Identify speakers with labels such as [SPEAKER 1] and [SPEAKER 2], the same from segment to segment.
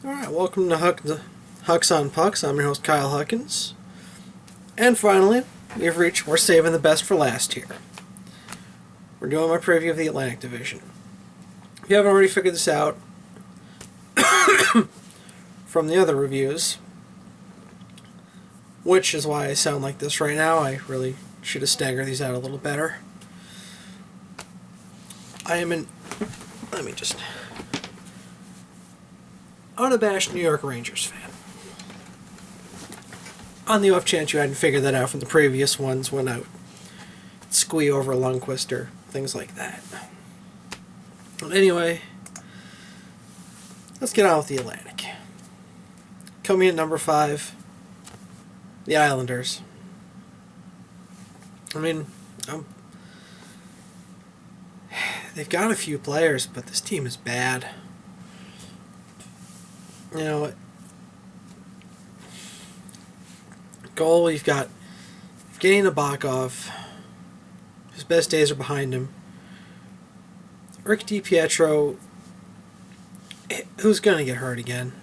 [SPEAKER 1] Alright, welcome to Hucks on Pucks. I'm your host, Kyle Huckins. And finally, we're saving the best for last here. We're doing my preview of the Atlantic Division. If you haven't already figured this out from the other reviews, which is why I sound like this right now, I really should have staggered these out a little better. Unabashed New York Rangers fan. On the off chance you hadn't figured that out from the previous ones when I would squee over Lundqvist or things like that. But anyway, let's get on with the Atlantic. Coming in number 5, the Islanders. They've got a few players, but this team is bad. Goal, you've got Evgeny Nabokov. His best days are behind him. Rick DiPietro, who's going to get hurt again.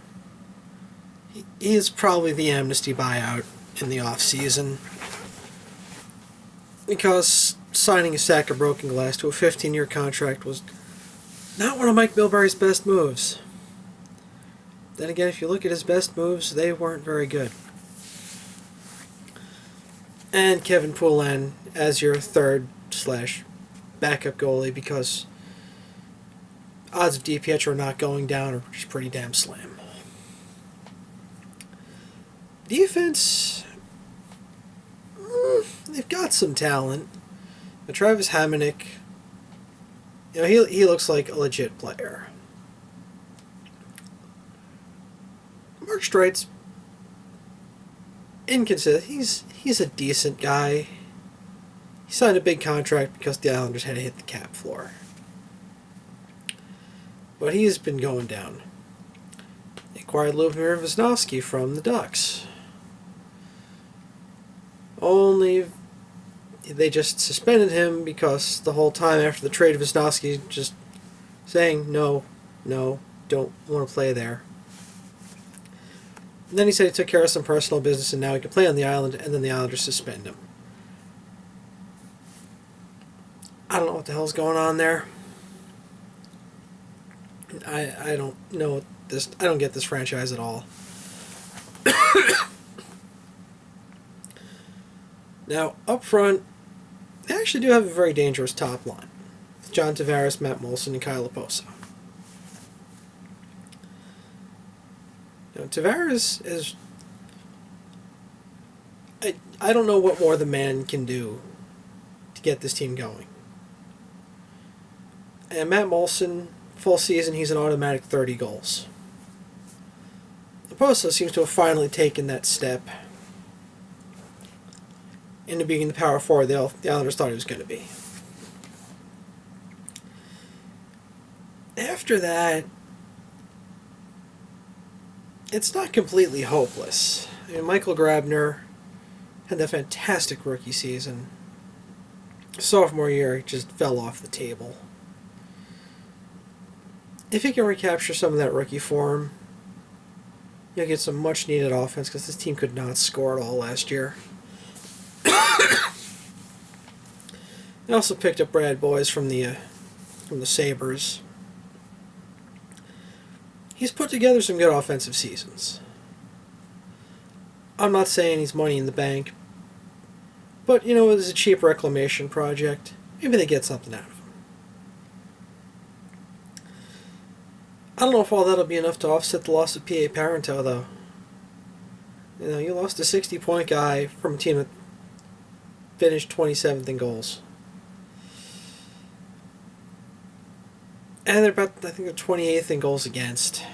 [SPEAKER 1] He is probably the amnesty buyout in the offseason, because signing a sack of broken glass to a 15-year contract was not one of Mike Milbury's best moves. Then again, if you look at his best moves, they weren't very good. And Kevin Poulin as your third/backup goalie, because odds of DiPietro not going down are just pretty damn slim. Defense, they've got some talent. But Travis Hamonic, he looks like a legit player. Mark Strite's inconsistent. He's a decent guy. He signed a big contract because the Islanders had to hit the cap floor. But he's been going down. They acquired Lubomir Wisnowski from the Ducks. Only they just suspended him because the whole time after the trade, Wisnowski just saying, no, don't want to play there. And then he said he took care of some personal business and now he can play on the island, and then the Islanders suspend him. I don't know what the hell's going on there. I don't know this. I don't get this franchise at all. Now, up front, they actually do have a very dangerous top line. With John Tavares, Matt Moulson, and Kyle Oposo. Tavares is... I don't know what more the man can do to get this team going. And Matt Moulson, full season, he's an automatic 30 goals. Oposo seems to have finally taken that step into being the power forward the Islanders thought he was going to be. After that, it's not completely hopeless. Michael Grabner had that fantastic rookie season. Sophomore year, he just fell off the table. If he can recapture some of that rookie form, you'll get some much-needed offense, because this team could not score at all last year. They also picked up Brad Boyes from the Sabres. He's put together some good offensive seasons. I'm not saying he's money in the bank, but, it was a cheap reclamation project. Maybe they get something out of him. I don't know if all that'll be enough to offset the loss of P.A. Parento, though. You lost a 60-point guy from a team that finished 27th in goals. And they're about, I think they're 28th in goals against.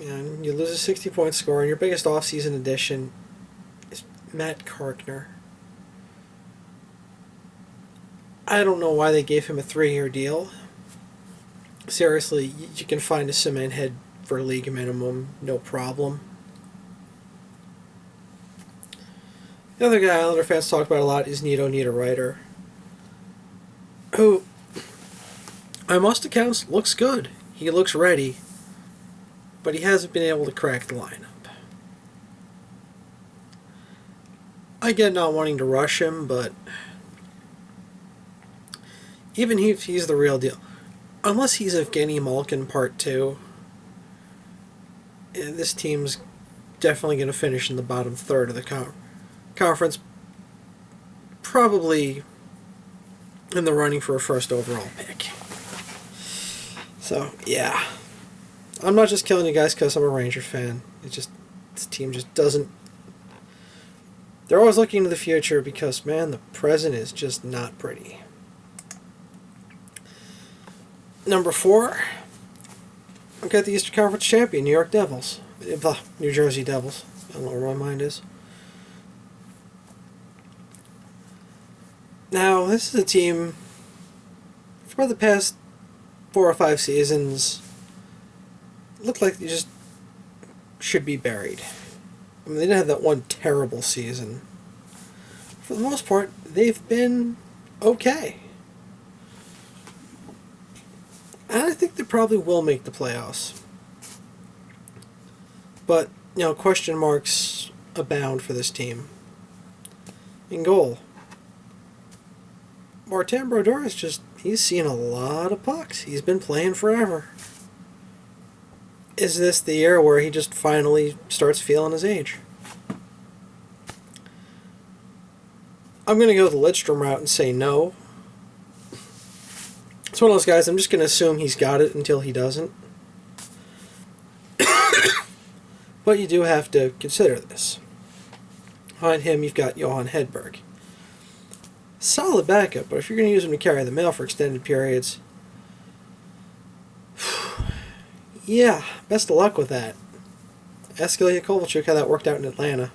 [SPEAKER 1] You lose a 60-point scorer, and your biggest offseason addition is Matt Carkner. I don't know why they gave him a 3-year deal. Seriously, you can find a cement head for a league minimum, no problem. The other guy Islander fans talk about a lot is Nito Niederreiter, who by most accounts, looks good. He looks ready, but he hasn't been able to crack the lineup. I get not wanting to rush him, but even if he's the real deal, unless he's Evgeny Malkin Part 2, this team's definitely going to finish in the bottom third of the conference, probably in the running for a first overall pick. So, yeah. I'm not just killing you guys because I'm a Ranger fan. It's just, this team just doesn't... They're always looking to the future because, man, the present is just not pretty. Number 4, I've got the Eastern Conference champion, New York Devils. New Jersey Devils. I don't know where my mind is. Now, this is a team, for the past 4 or 5 seasons, looked like they just should be buried. I mean, they didn't have that one terrible season. For the most part, they've been okay. And I think they probably will make the playoffs. But, question marks abound for this team. In goal, Martin Brodeur is he's seen a lot of pucks. He's been playing forever. Is this the year where he just finally starts feeling his age? I'm going to go the Lidstrom route and say no. It's one of those guys, I'm just going to assume he's got it until he doesn't. But you do have to consider this. Behind him, you've got Johan Hedberg. Solid backup, but if you're going to use him to carry the mail for extended periods, yeah, best of luck with that. Ask Ilya Kovalchuk how that worked out in Atlanta.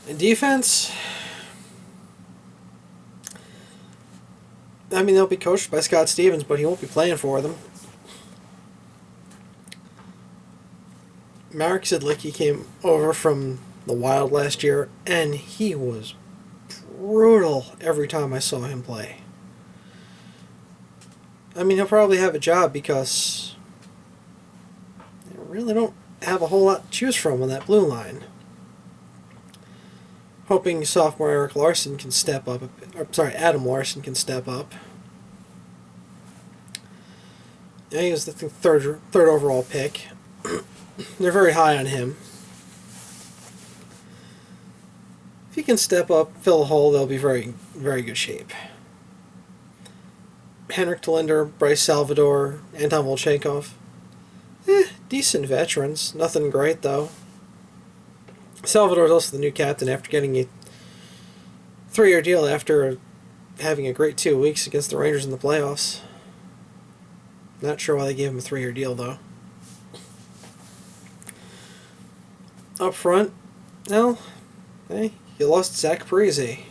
[SPEAKER 1] In defense, I mean, they'll be coached by Scott Stevens, but he won't be playing for them. Marek Zidlicki came over from the Wild last year, and he was brutal every time I saw him play. I mean, he'll probably have a job because they really don't have a whole lot to choose from on that blue line. Hoping sophomore Eric Larson can step up. Adam Larson can step up. Yeah, he was the third overall pick. They're very high on him. If he can step up, fill a hole, they'll be very, very good shape. Henrik Talinder, Bryce Salvador, Anton Volchenkov. Decent veterans. Nothing great, though. Salvador is also the new captain after getting a 3-year deal after having a great 2 weeks against the Rangers in the playoffs. Not sure why they gave him a 3-year deal, though. Up front, well, hey, you lost Zach Parise.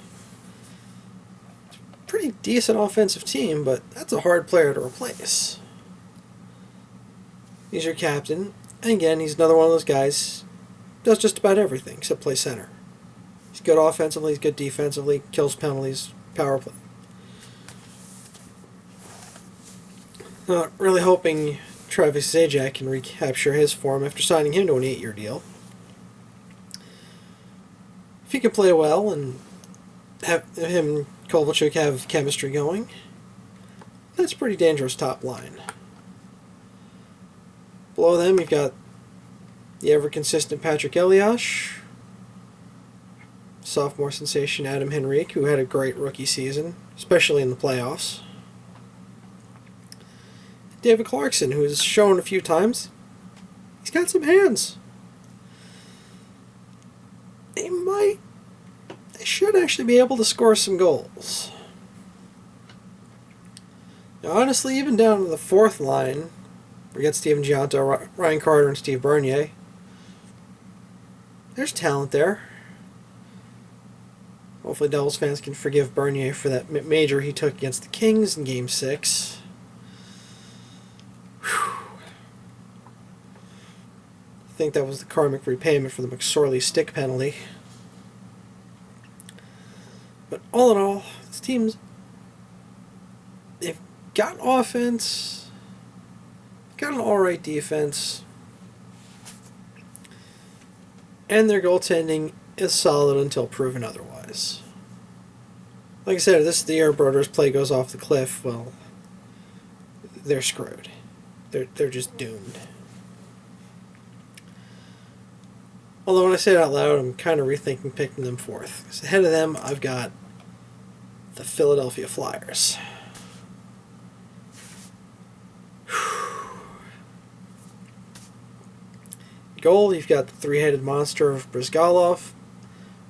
[SPEAKER 1] Pretty decent offensive team, but that's a hard player to replace. He's your captain, and again, he's another one of those guys does just about everything except play center. He's good offensively, he's good defensively, kills penalties, power play. Not really hoping Travis Zajac can recapture his form after signing him to an 8-year deal. If he can play well and have him and Kovalchuk have chemistry going, that's a pretty dangerous top line. Below them, you've got the ever-consistent Patrick Elias, sophomore sensation Adam Henrique, who had a great rookie season, especially in the playoffs. David Clarkson, who has shown a few times, he's got some hands. They should actually be able to score some goals. Now, honestly, even down to the fourth line, we got Steven Gianto, Ryan Carter, and Steve Bernier. There's talent there. Hopefully Devils fans can forgive Bernier for that major he took against the Kings in Game 6. Whew. I think that was the karmic repayment for the McSorley stick penalty. But all in all, this team's... They've got offense, got an alright defense, and their goaltending is solid until proven otherwise. Like I said, if this is the year Broder's play goes off the cliff, well, they're screwed. They're just doomed. Although when I say it out loud, I'm kind of rethinking picking them fourth. Because ahead of them, I've got the Philadelphia Flyers. Goal, you've got the three-headed monster of Brizgalov,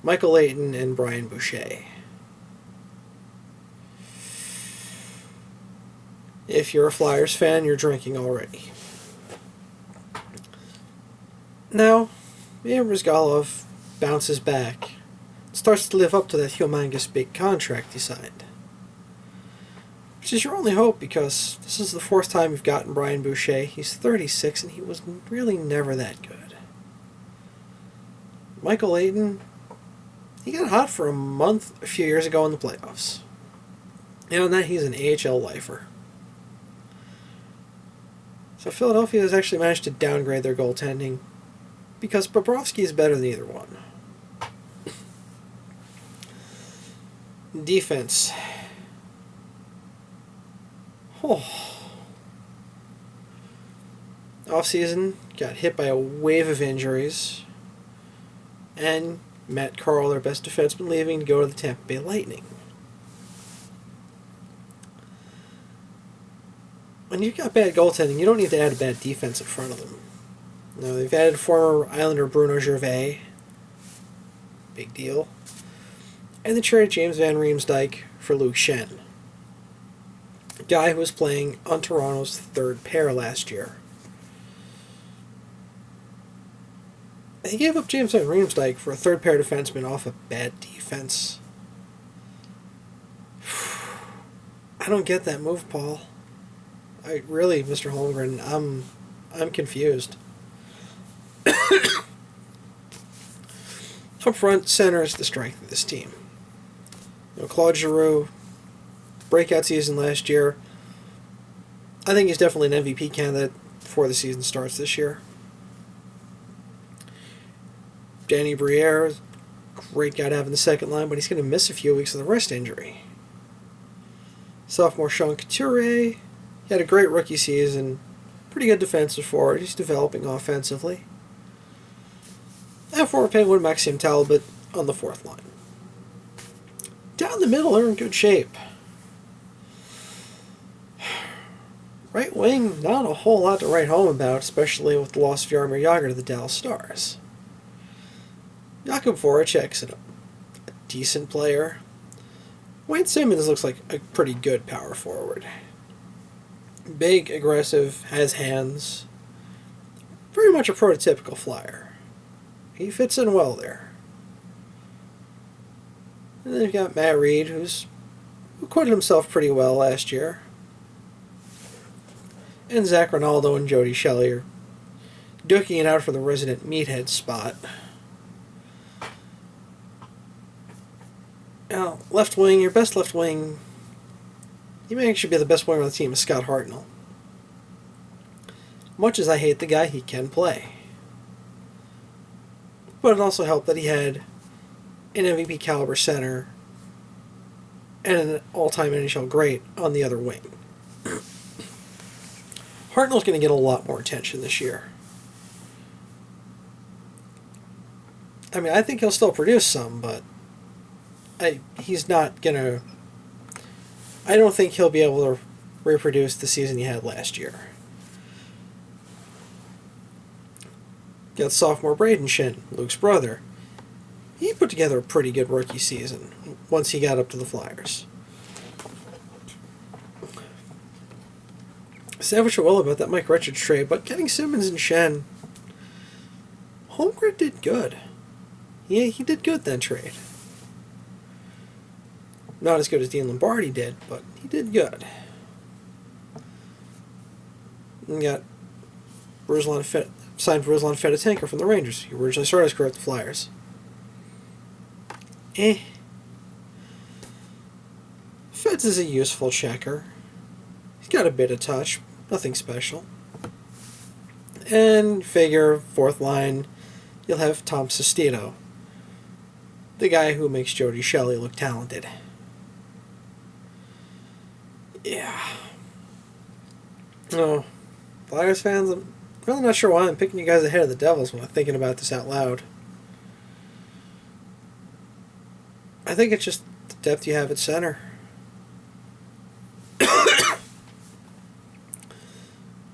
[SPEAKER 1] Michael Leighton, and Brian Boucher. If you're a Flyers fan, you're drinking already. Now, Brizgalov bounces back, starts to live up to that humongous big contract he signed. Which is your only hope, because this is the fourth time you've gotten Brian Boucher. He's 36, and he was really never that good. Michael Leighton, he got hot for a few years ago in the playoffs. And now he's an AHL lifer. So Philadelphia has actually managed to downgrade their goaltending, because Bobrovsky is better than either one. Defense. Offseason, got hit by a wave of injuries, and Matt Carl, their best defenseman, leaving to go to the Tampa Bay Lightning. When you've got bad goaltending, you don't need to add a bad defense in front of them. Now, they've added former Islander Bruno Gervais. Big deal. And they traded James Van Riemsdyk for Luke Schenn, a guy who was playing on Toronto's third pair last year. They gave up James Van Riemsdyk for a third pair defenseman off a bad defense. I don't get that move, Paul. Really, Mr. Holmgren, I'm confused. Up front, center is the strength of this team. Claude Giroux, breakout season last year. I think he's definitely an MVP candidate before the season starts this year. Danny Briere, great guy to have in the second line, but he's going to miss a few weeks with a wrist injury. Sophomore Sean Couturier, he had a great rookie season. Pretty good defensive forward. He's developing offensively. And former Penguin Maxime Talbot on the fourth line. Down the middle, they're in good shape. Right wing, not a whole lot to write home about, especially with the loss of Jaromir Jagr to the Dallas Stars. Jakub Voracek's a decent player. Wayne Simmons looks like a pretty good power forward. Big, aggressive, has hands. Very much a prototypical Flyer. He fits in well there. And then you've got Matt Reed, who acquitted himself pretty well last year. And Zach Ronaldo and Jody Shelley are duking it out for the resident meathead spot. Now, left wing, your best left wing, he may actually be the best winger on the team, is Scott Hartnell. Much as I hate the guy, he can play. But it also helped that he had an MVP caliber center and an all-time NHL great on the other wing. Hartnell's going to get a lot more attention this year. I mean, I think he'll still produce some, but he's not going to... I don't think he'll be able to reproduce the season he had last year. Got sophomore Braden Schenn, Luke's brother. He put together a pretty good rookie season once he got up to the Flyers. Say what you will about that Mike Richards trade, but getting Simmons and Schenn, Holmgren did good. Yeah, he did good that trade. Not as good as Dean Lombardi did, but he did good. And got signed Ruslan Fedotenko from the Rangers. He originally started his career with the Flyers. Fitz is a useful checker. He's got a bit of touch, nothing special. And figure, fourth line, you'll have Tom Sestito, the guy who makes Jody Shelley look talented. Yeah. No, Flyers fans, I'm really not sure why I'm picking you guys ahead of the Devils when I'm thinking about this out loud. I think it's just the depth you have at center.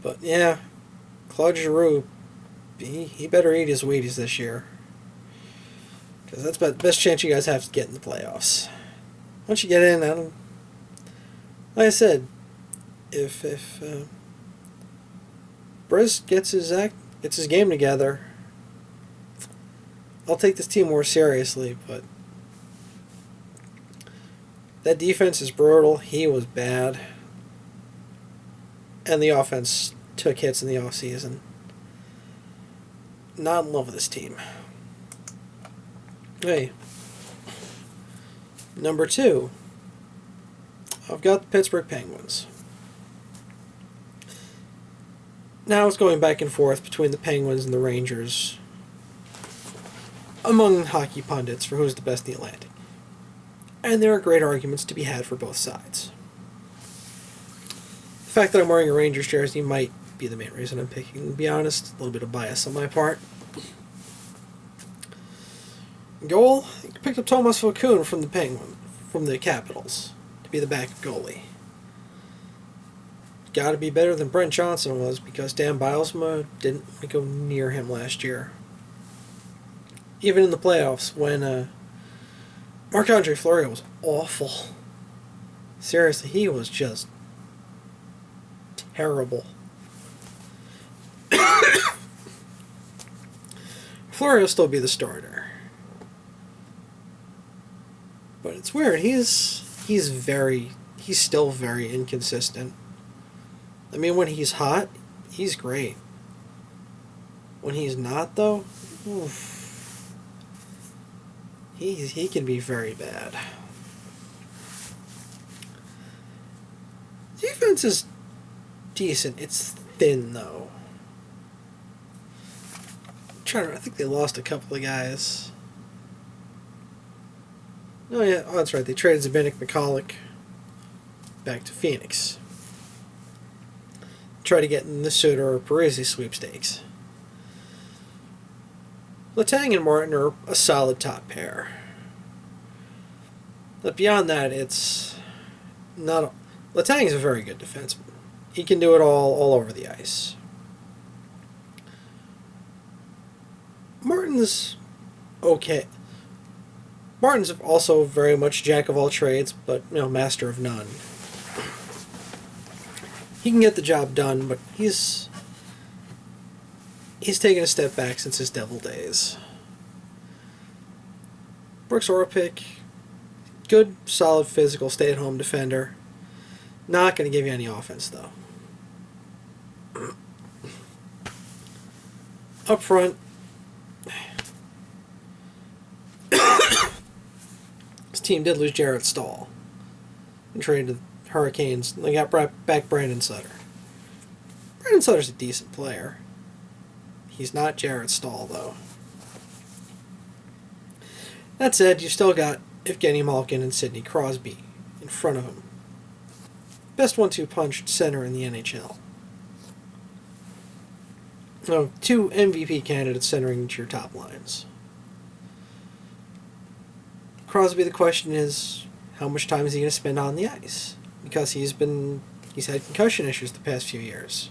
[SPEAKER 1] But yeah, Claude Giroux, he better eat his Wheaties this year. Because that's about the best chance you guys have to get in the playoffs. Once you get in, like I said, if Briz gets his game together, I'll take this team more seriously. But that defense is brutal. He was bad. And the offense took hits in the offseason. Not in love with this team. Hey. Number 2. I've got the Pittsburgh Penguins. Now it's going back and forth between the Penguins and the Rangers among hockey pundits for who's the best in the Atlantic. And there are great arguments to be had for both sides. The fact that I'm wearing a Rangers jersey might be the main reason I'm picking, to be honest. A little bit of bias on my part. Goal, I picked up Thomas Vokoun from the Capitals, to be the backup goalie. Got to be better than Brent Johnson was, because Dan Bylsma didn't want to go near him last year. Even in the playoffs, when Marc-Andre Fleury was awful. Seriously, he was just terrible. Fleury will still be the starter. But it's weird. He's still very inconsistent. I mean, when he's hot, he's great. When he's not, though, oof, he can be very bad. Defense is decent. It's thin, though. I think they lost a couple of guys. Oh, yeah. Oh, that's right. They traded Zbynek McCulloch back to Phoenix. Try to get in the Suter or Parisi sweepstakes. Letang and Martin are a solid top pair. But beyond that, it's not... Letang is a very good defenseman. He can do it all over the ice. Martin's okay. Martin's also very much jack of all trades, but master of none. He can get the job done, but he's taken a step back since his Devil days. Brooks Orpik, good, solid, physical, stay-at-home defender. Not going to give you any offense, though. Up front, this team did lose Jarrett Stahl and traded the Hurricanes. They got back Brandon Sutter. Brandon Sutter's a decent player. He's not Jarrett Stahl, though. That said, you still got Evgeny Malkin and Sidney Crosby in front of him. Best 1-2 punch center in the NHL. Now, 2 MVP candidates centering each your top lines. Crosby, the question is, how much time is he going to spend on the ice? Because he's had concussion issues the past few years.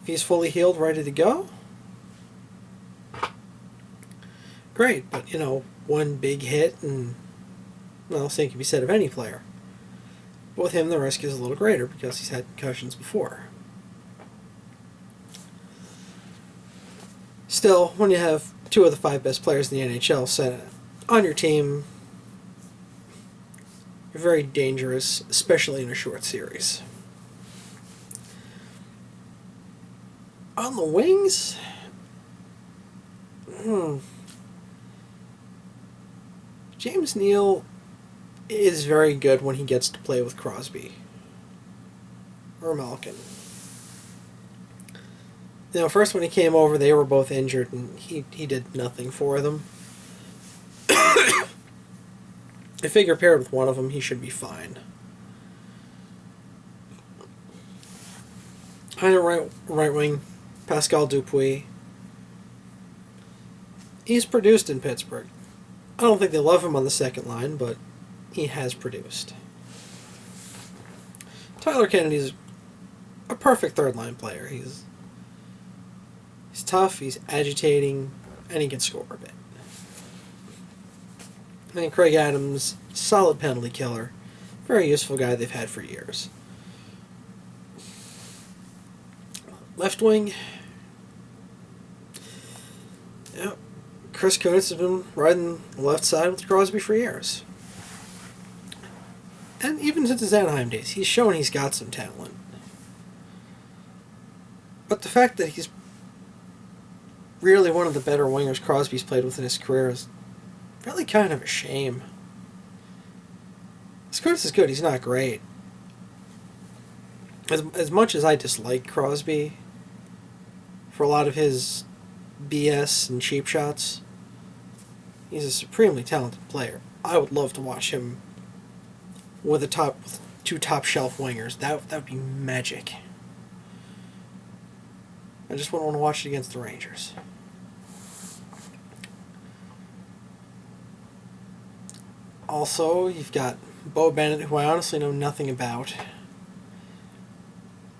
[SPEAKER 1] If he's fully healed, ready to go, great. But, one big hit, and, same can be said of any player. But with him, the risk is a little greater because he's had concussions before. Still, when you have 2 of the 5 best players in the NHL set on your team, you're very dangerous, especially in a short series. On the wings, James Neal is very good when he gets to play with Crosby or Malkin. You know, first when he came over, they were both injured, and he did nothing for them. I figure paired with one of them, he should be fine. On the right wing, Pascal Dupuis. He's produced in Pittsburgh. I don't think they love him on the second line, but he has produced. Tyler Kennedy's a perfect third line player. He's tough, he's agitating, and he can score a bit. And Craig Adams, solid penalty killer. Very useful guy they've had for years. Left wing. Yeah, Chris Kunitz has been riding the left side with Crosby for years. And even since his Anaheim days, he's shown he's got some talent. But the fact that he's really one of the better wingers Crosby's played with in his career is really kind of a shame. Kunitz is good, he's not great. As much as I dislike Crosby for a lot of his BS and cheap shots, he's a supremely talented player. I would love to watch him with two top shelf wingers. That would be magic. I just wouldn't want to watch it against the Rangers. Also, you've got Bo Bennett, who I honestly know nothing about.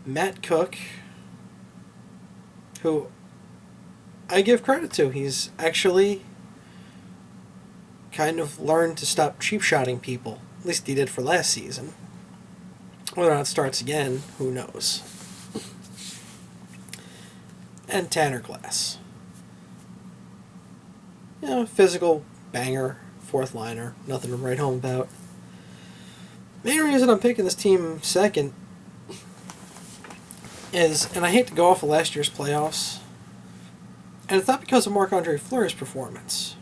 [SPEAKER 1] Matt Cook, who I give credit to. He's actually kind of learned to stop cheap-shotting people. At least he did for last season. Whether or not it starts again, who knows. And Tanner Glass. You know, physical banger, fourth liner, nothing to write home about. Main reason I'm picking this team second is, and I hate to go off of last year's playoffs, and it's not because of Marc-Andre Fleury's performance,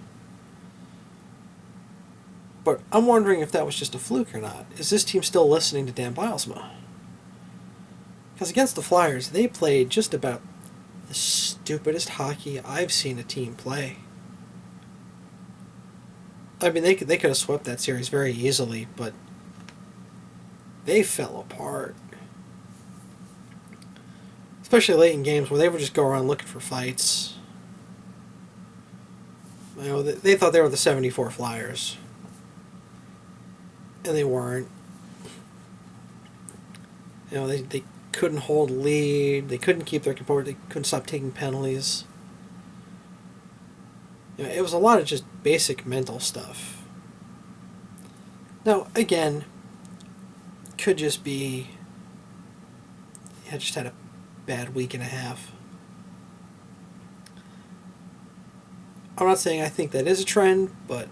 [SPEAKER 1] but I'm wondering if that was just a fluke or not. Is this team still listening to Dan Bylsma? Because against the Flyers, they played just about the stupidest hockey I've seen a team play. I mean, they could have swept that series very easily, but they fell apart. Especially late in games where they would just go around looking for fights. You know, they thought they were the 74 Flyers. And they weren't. You know, they couldn't hold a lead. They couldn't keep their composure. They couldn't stop taking penalties. You know, it was a lot of just basic mental stuff. Now, again, could just be just had a bad week and a half. I'm not saying I think that is a trend, but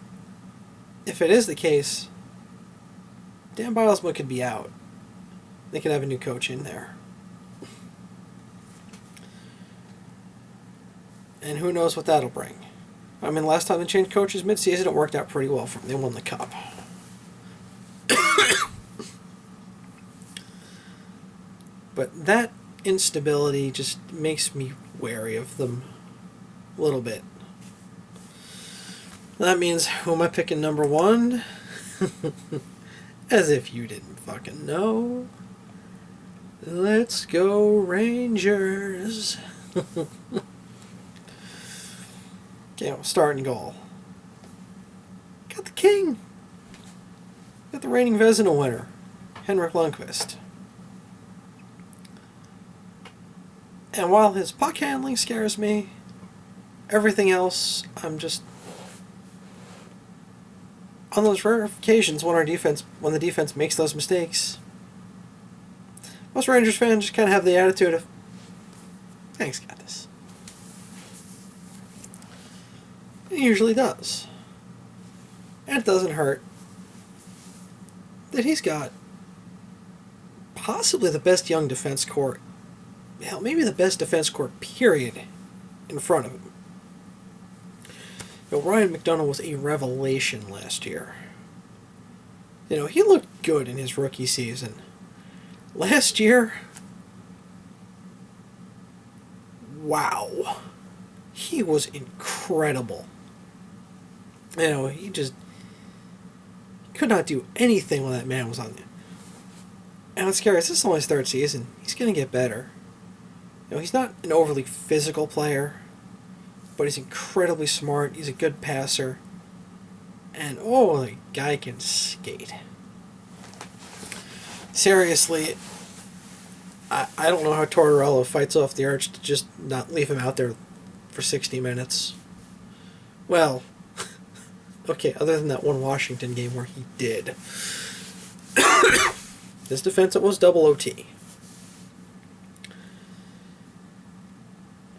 [SPEAKER 1] if it is the case, Dan Bylsma could be out. They could have a new coach in there. And who knows what that'll bring. I mean, last time they changed coaches mid-season, it worked out pretty well for them. They won the Cup. But that instability just makes me wary of them a little bit. That means, who am I picking number one? As if you didn't fucking know. Let's go Rangers. Okay, well, starting goal. Got the king. Got the reigning Vezina winner, Henrik Lundqvist. And while his puck handling scares me, everything else, I'm just... On those rare occasions when the defense makes those mistakes, most Rangers fans just kind of have the attitude of, thanks, got this. And he usually does. And it doesn't hurt that he's got possibly the best young defense corps, hell, maybe the best defense corps, period, in front of him. You know, Ryan McDonagh was a revelation last year. He looked good in his rookie season. Last year, wow. He was incredible. He just could not do anything when that man was on there. And what's scary is this is only his third season. He's going to get better. He's not an overly physical player, but he's incredibly smart. He's a good passer. And, the guy can skate. Seriously, I don't know how Tortorella fights off the urge to just not leave him out there for 60 minutes. Well, okay, other than that one Washington game where he did. His defense, it was double OT.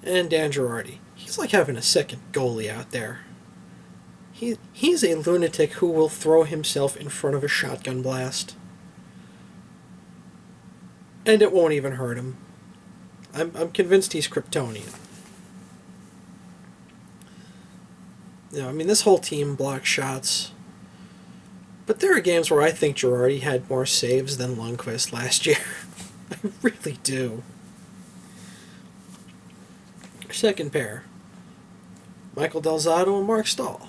[SPEAKER 1] And Dan Girardi. He's like having a second goalie out there. He's a lunatic who will throw himself in front of a shotgun blast. And it won't even hurt him. I'm convinced he's Kryptonian. This whole team blocks shots. But there are games where I think Girardi had more saves than Lundqvist last year. I really do. Second pair. Michael Del Zotto and Mark Stahl.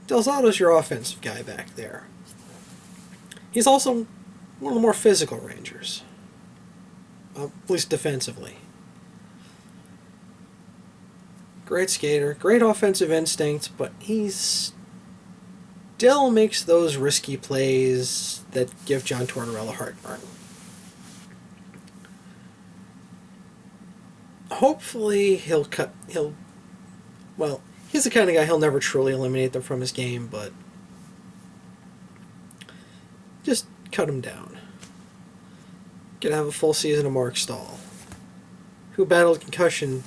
[SPEAKER 1] Del Zotto's your offensive guy back there. He's also one of the more physical Rangers. At least defensively. Great skater, great offensive instinct, but he still makes those risky plays that give John Tortorella heartburn. Hopefully he's the kind of guy he'll never truly eliminate them from his game, but just cut him down. Gonna have a full season of Mark Stahl, who battled concussion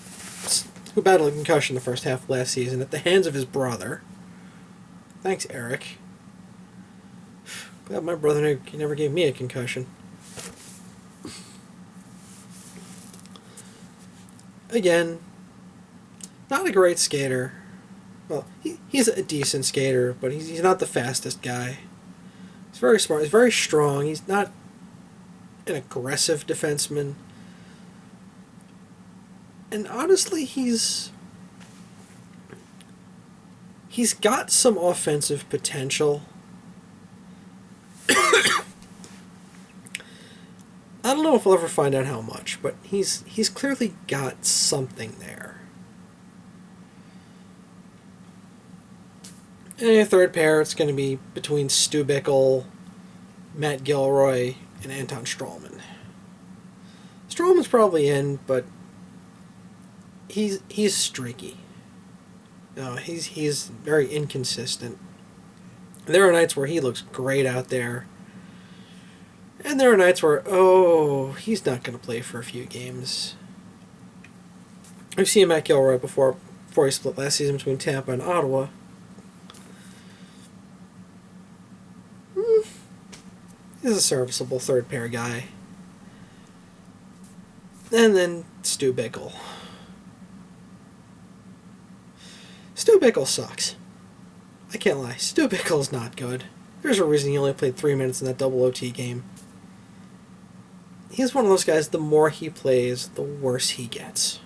[SPEAKER 1] the first half of last season at the hands of his brother. Thanks, Eric. Glad my brother never gave me a concussion. Again, not a great skater. Well, he's a decent skater, but he's not the fastest guy. He's very smart. He's very strong. He's not an aggressive defenseman. And honestly, he's got some offensive potential. I don't know if we'll ever find out how much, but he's clearly got something there. And your third pair, it's going to be between Stu Bickel, Matt Gilroy, and Anton Strawman. Strawman's probably in, but he's streaky. No, he's very inconsistent. There are nights where he looks great out there. And there are nights where, he's not going to play for a few games. We've seen Matt Gilroy before he split last season between Tampa and Ottawa. He's a serviceable third pair guy. And then Stu Bickel. Stu Bickel sucks. I can't lie. Stu Bickel's not good. There's a reason he only played 3 minutes in that double OT game. He's one of those guys, the more he plays, the worse he gets.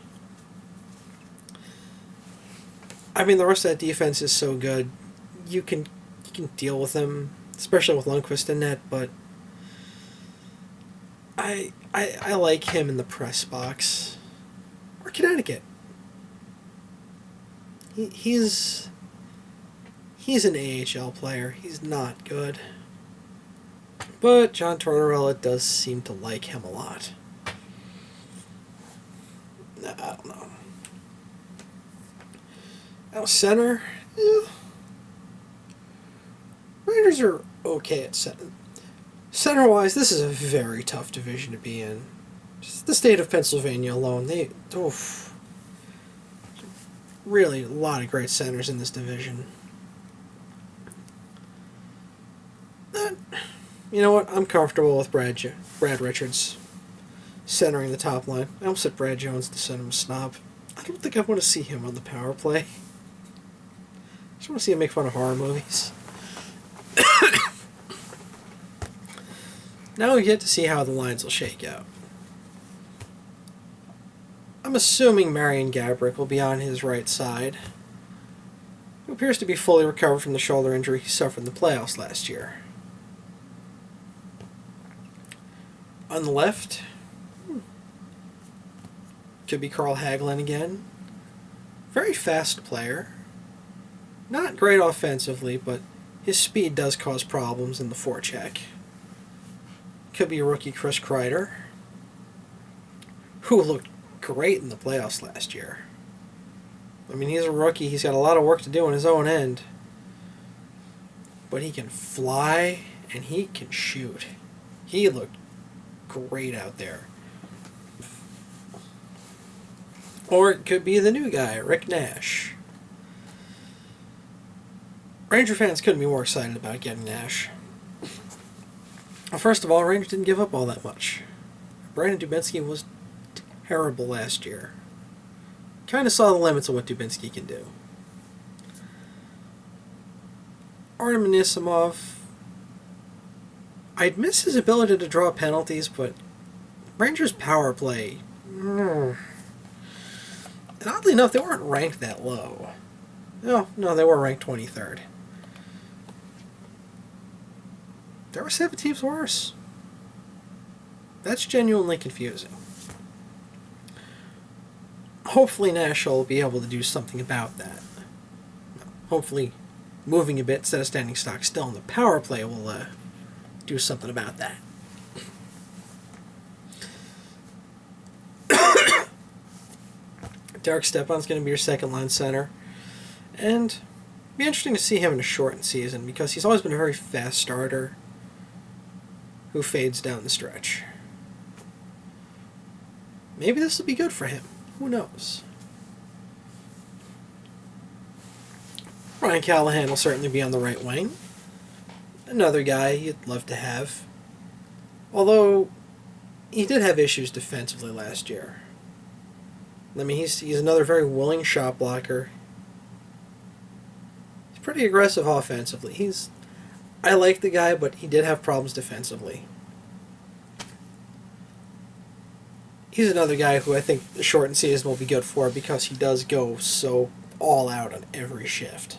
[SPEAKER 1] The rest of that defense is so good. You can deal with him, especially with Lundqvist in net, but I like him in the press box. Or Connecticut. He's an AHL player. He's not good. But John Tortorella does seem to like him a lot. I don't know. Now, center, Rangers are okay at center. Center-wise, this is a very tough division to be in. Just the state of Pennsylvania alone, really a lot of great centers in this division. You know what? I'm comfortable with Brad Richards centering the top line. I almost said Brad Jones to send him a snob. I don't think I want to see him on the power play. I just want to see him make fun of horror movies. Now we get to see how the lines will shake out. I'm assuming Marian Gaborik will be on his right side, who appears to be fully recovered from the shoulder injury he suffered in the playoffs last year. On the left, could be Carl Hagelin again. Very fast player. Not great offensively, but his speed does cause problems in the forecheck. Could be rookie Chris Kreider, who looked great in the playoffs last year. I mean, he's a rookie. He's got a lot of work to do on his own end. But he can fly, and he can shoot. He looked great out there. Or it could be the new guy, Rick Nash. Ranger fans couldn't be more excited about getting Nash. Well, first of all, Rangers didn't give up all that much. Brandon Dubinsky was terrible last year. Kind of saw the limits of what Dubinsky can do. Artem Anisimov, I'd miss his ability to draw penalties, but Rangers' power play... And oddly enough, they weren't ranked that low. No, they were ranked 23rd. There were 7 teams worse. That's genuinely confusing. Hopefully Nash will be able to do something about that. Hopefully moving a bit instead of standing stock still in the power play will do something about that. Derek Stepan's going to be your second-line center. And it'll be interesting to see him in a shortened season because he's always been a very fast starter who fades down the stretch. Maybe this will be good for him. Who knows? Ryan Callahan will certainly be on the right wing. Another guy you'd love to have. Although, he did have issues defensively last year. I mean, he's another very willing shot blocker. He's pretty aggressive offensively. I like the guy, but he did have problems defensively. He's another guy who I think the shortened season will be good for because he does go so all out on every shift.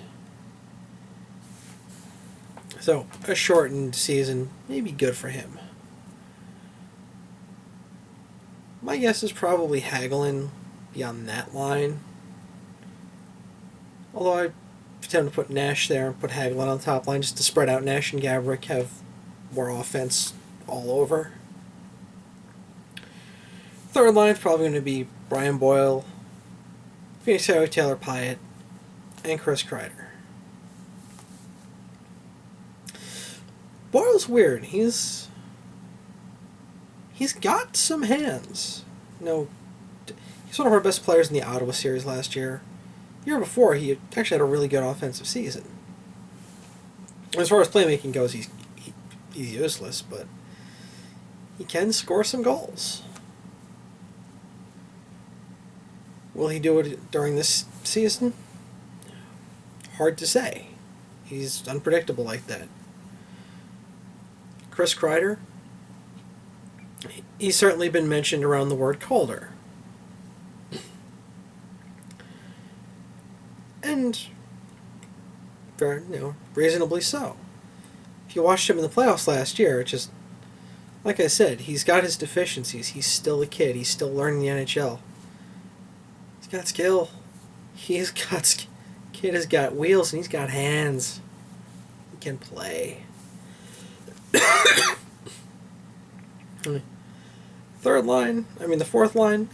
[SPEAKER 1] So, a shortened season may be good for him. My guess is probably Hagelin be on that line. Although I tend to put Nash there and put Hagelin on the top line just to spread out Nash and Gaborik, have more offense all over. Third line is probably going to be Brian Boyle, Phoenix Harry, Taylor Pyatt, and Chris Kreider. Boyle's weird. He's got some hands. He's one of our best players in the Ottawa series last year. The year before, he actually had a really good offensive season. As far as playmaking goes, he's useless, but he can score some goals. Will he do it during this season? Hard to say. He's unpredictable like that. Chris Kreider, he's certainly been mentioned around the word Calder. And, reasonably so. If you watched him in the playoffs last year, it's just, like I said, he's got his deficiencies. He's still a kid. He's still learning the NHL. He's got skill. Kid has got wheels and he's got hands. He can play. The fourth line,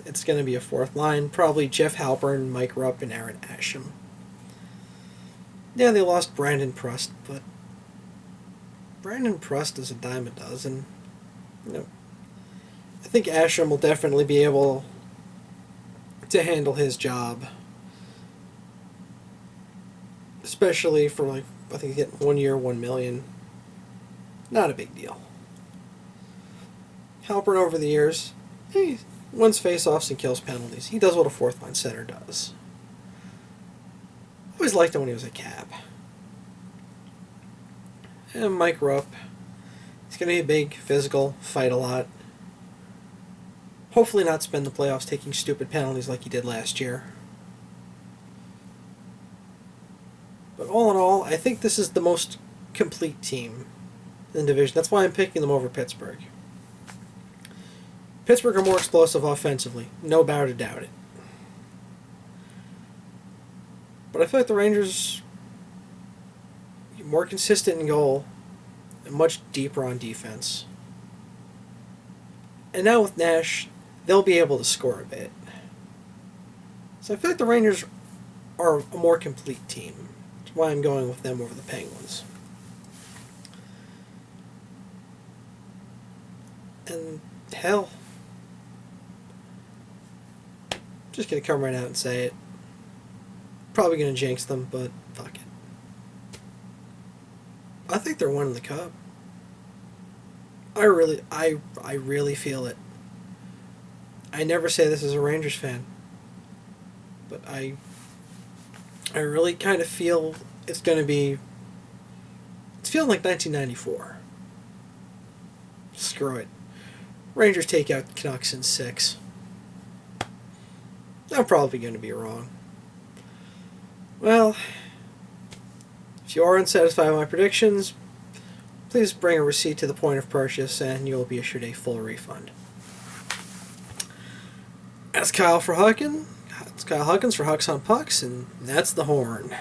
[SPEAKER 1] it's going to be a fourth line. Probably Jeff Halpern, Mike Rupp, and Aaron Asham. Yeah, they lost Brandon Prust, but Brandon Prust is a dime a dozen. I think Asham will definitely be able to handle his job. Especially for, I think he's getting 1 year, $1 million. Not a big deal. Halpern over the years, he wins face-offs and kills penalties. He does what a fourth-line center does. Always liked him when he was a Cap. And Mike Rupp, He's going to be big, physical, fight a lot. Hopefully not spend the playoffs taking stupid penalties like he did last year. But all in all, I think this is the most complete team in the division. That's why I'm picking them over Pittsburgh. Pittsburgh are more explosive offensively. No doubt it. But I feel like the Rangers are more consistent in goal and much deeper on defense. And now with Nash, they'll be able to score a bit. So I feel like the Rangers are a more complete team. That's why I'm going with them over the Penguins. And hell, just gonna come right out and say it. Probably gonna jinx them, but fuck it. I think they're winning the cup. I really feel it. I never say this as a Rangers fan, but I really kind of feel it's gonna be. It's feeling like 1994. Screw it. Rangers take out Canucks in 6. I'm probably going to be wrong. Well, if you are unsatisfied with my predictions, please bring a receipt to the point of purchase and you'll be issued a full refund. That's Kyle Huckins for Hucks on Pucks, and that's the horn.